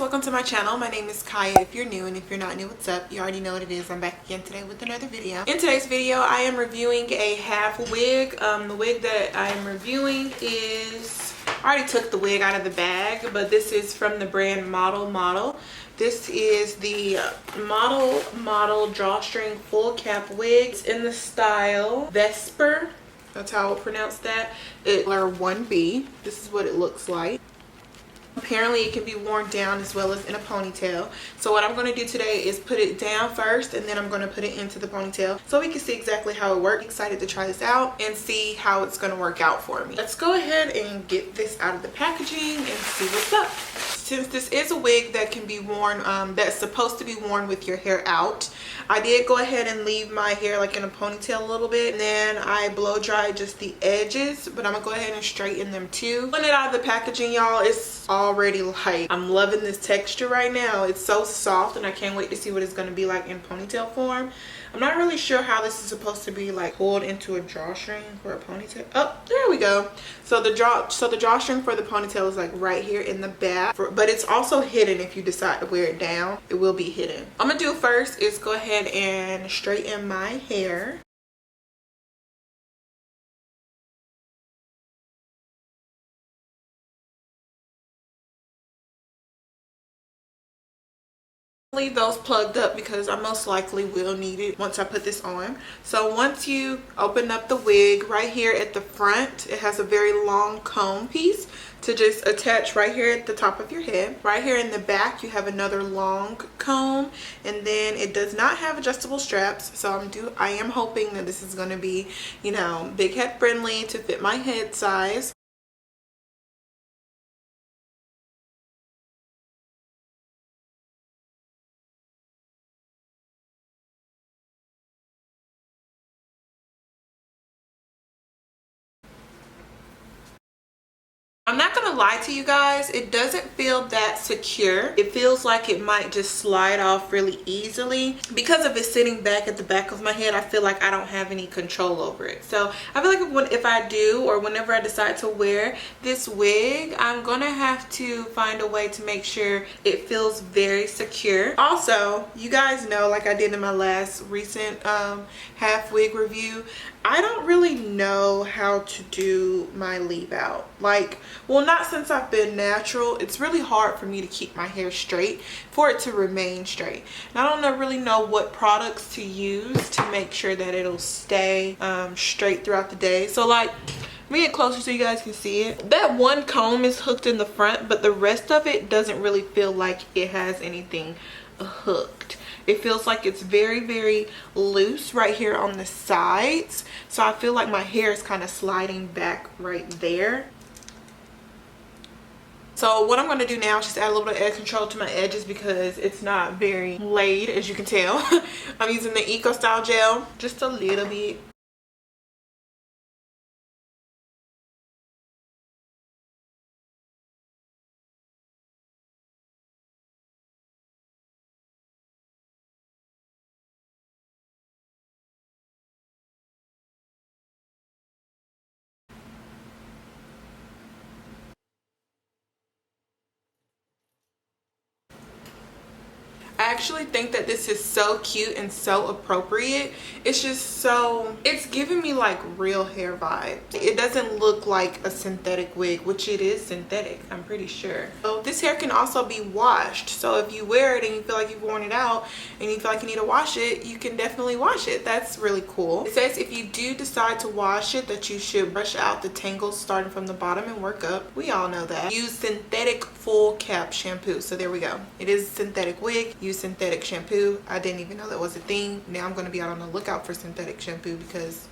welcome to my channel. My name is Kaya. If you're new, and if you're not new, what's up? You already know what it is. I'm back again today with another video. In today's video, I am reviewing a half wig. The wig that I am reviewing is, I already took the wig out of the bag, but this is from the brand Model. This is the Model Drawstring Full Cap wig. It's in the style VESPER. That's how I would pronounce that. It's color 1B. This is what it looks like. Apparently it can be worn down as well as in a ponytail. So what I'm going to do today is put it down first, and then I'm going to put it into the ponytail so we can see exactly how it works. Excited to try this out and see how it's going to work out for me. Let's go ahead and get this out of the packaging and see what's up. Since this is a wig that can be worn, that's supposed to be worn with your hair out, I did go ahead and leave my hair like in a ponytail a little bit, and then I blow dried just the edges, but I'm gonna go ahead and straighten them too. Pulling it out of the packaging, y'all, it's already like, I'm loving this texture right now. It's so soft, and I can't wait to see what it's gonna be like in ponytail form. I'm not really sure how this is supposed to be like pulled into a drawstring for a ponytail. Oh, there we go. So the drawstring for the ponytail is like right here in the back, but it's also hidden. If you decide to wear it down, it will be hidden. I'm gonna do first is go ahead and straighten my hair. Leave those plugged up because I most likely will need it once I put this on. So once you open up the wig, right here at the front, it has a very long comb piece to just attach right here at the top of your head. Right here in the back, you have another long comb, and then it does not have adjustable straps. So I am hoping that this is going to be, you know, big head friendly to fit my head size. I'm not gonna lie to you guys, it doesn't feel that secure. It feels like it might just slide off really easily. Because of it sitting back at the back of my head, I feel like I don't have any control over it. So I feel like if I do, or whenever I decide to wear this wig, I'm gonna have to find a way to make sure it feels very secure. Also, you guys know, like I did in my last recent half wig review, I don't really know how to do my leave out. Like, well, not since I've been natural. It's really hard for me to keep my hair straight, for it to remain straight. And I don't really know what products to use to make sure that it'll stay straight throughout the day. So like, let me get closer so you guys can see it. That one comb is hooked in the front, but the rest of it doesn't really feel like it has anything hooked. It feels like it's very, very loose right here on the sides. So I feel like my hair is kind of sliding back right there. So what I'm going to do now is just add a little bit of edge control to my edges because it's not very laid, as you can tell. I'm using the Eco Style gel, just a little bit. I actually think that this is so cute and so appropriate. It's just so, it's giving me like real hair vibes. It doesn't look like a synthetic wig, which it is synthetic, I'm pretty sure. So this hair can also be washed. So if you wear it and you feel like you've worn it out and you feel like you need to wash it, you can definitely wash it. That's really cool. It says if you do decide to wash it, that you should brush out the tangles starting from the bottom and work up. We all know that. Use synthetic full cap shampoo. So there we go. It is a synthetic wig. Use synthetic shampoo. I didn't even know that was a thing. Now I'm going to be out on the lookout for synthetic shampoo because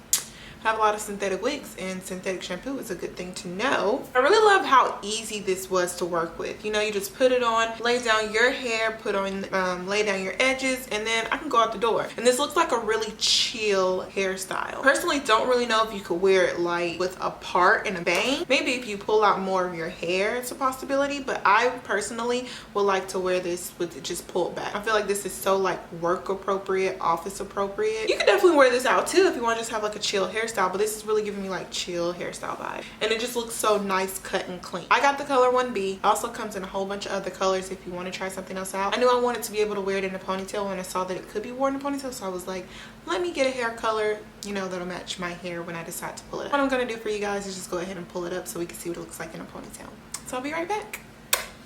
I have a lot of synthetic wigs, and synthetic shampoo is a good thing to know. I really love how easy this was to work with. You know, you just put it on, lay down your hair, lay down your edges, and then I can go out the door. And this looks like a really chill hairstyle. Personally, don't really know if you could wear it like with a part and a bang. Maybe if you pull out more of your hair, it's a possibility, but I personally would like to wear this with it just pulled back. I feel like this is so like work appropriate, office appropriate. You can definitely wear this out too if you want to just have like a chill hairstyle hairstyle, but this is really giving me like chill hairstyle vibe, and it just looks so nice, cut and clean. I got the color 1B. Also comes in a whole bunch of other colors if you want to try something else out. I knew I wanted to be able to wear it in a ponytail when I saw that it could be worn in a ponytail, so I was like, let me get a hair color, you know, that'll match my hair when I decide to pull it up. What I'm gonna do for you guys is just go ahead and pull it up so we can see what it looks like in a ponytail. So I'll be right back.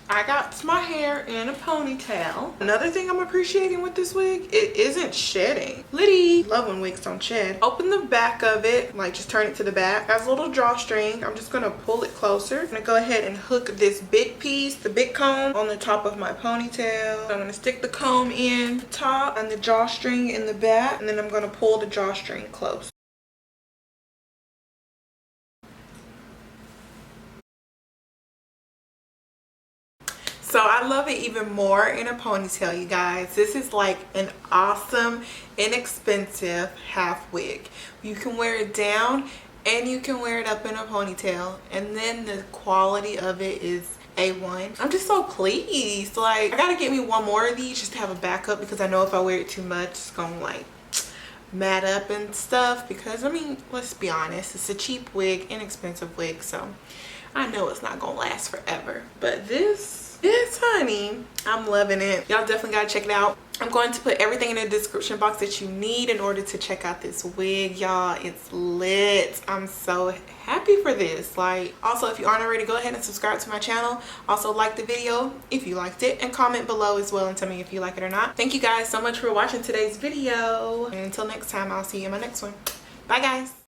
I got my hair in a ponytail. Another thing I'm appreciating with this wig, it isn't shedding. Liddy, love when wigs don't shed. Open the back of it, like just turn it to the back. It has a little drawstring. I'm just gonna pull it closer. I'm gonna go ahead and hook this big piece, the big comb, on the top of my ponytail. So I'm gonna stick the comb in the top and the drawstring in the back, and then I'm gonna pull the drawstring close. So I love it even more in a ponytail, you guys. This is like an awesome, inexpensive half wig. You can wear it down and you can wear it up in a ponytail, and then the quality of it is A1. I'm just so pleased. Like, I gotta get me one more of these just to have a backup, because I know if I wear it too much, it's gonna like mat up and stuff. Because I mean, let's be honest, it's a cheap wig, inexpensive wig, so I know it's not gonna last forever. But this, honey, I'm loving it. Y'all definitely gotta check it out. I'm going to put everything in the description box that you need in order to check out this wig, y'all. It's lit. I'm so happy for this. Like, also, if you aren't already, go ahead and subscribe to my channel. Also, like the video if you liked it, and comment below as well and tell me if you like it or not. Thank you guys so much for watching today's video, and until next time, I'll see you in my next one. Bye, guys.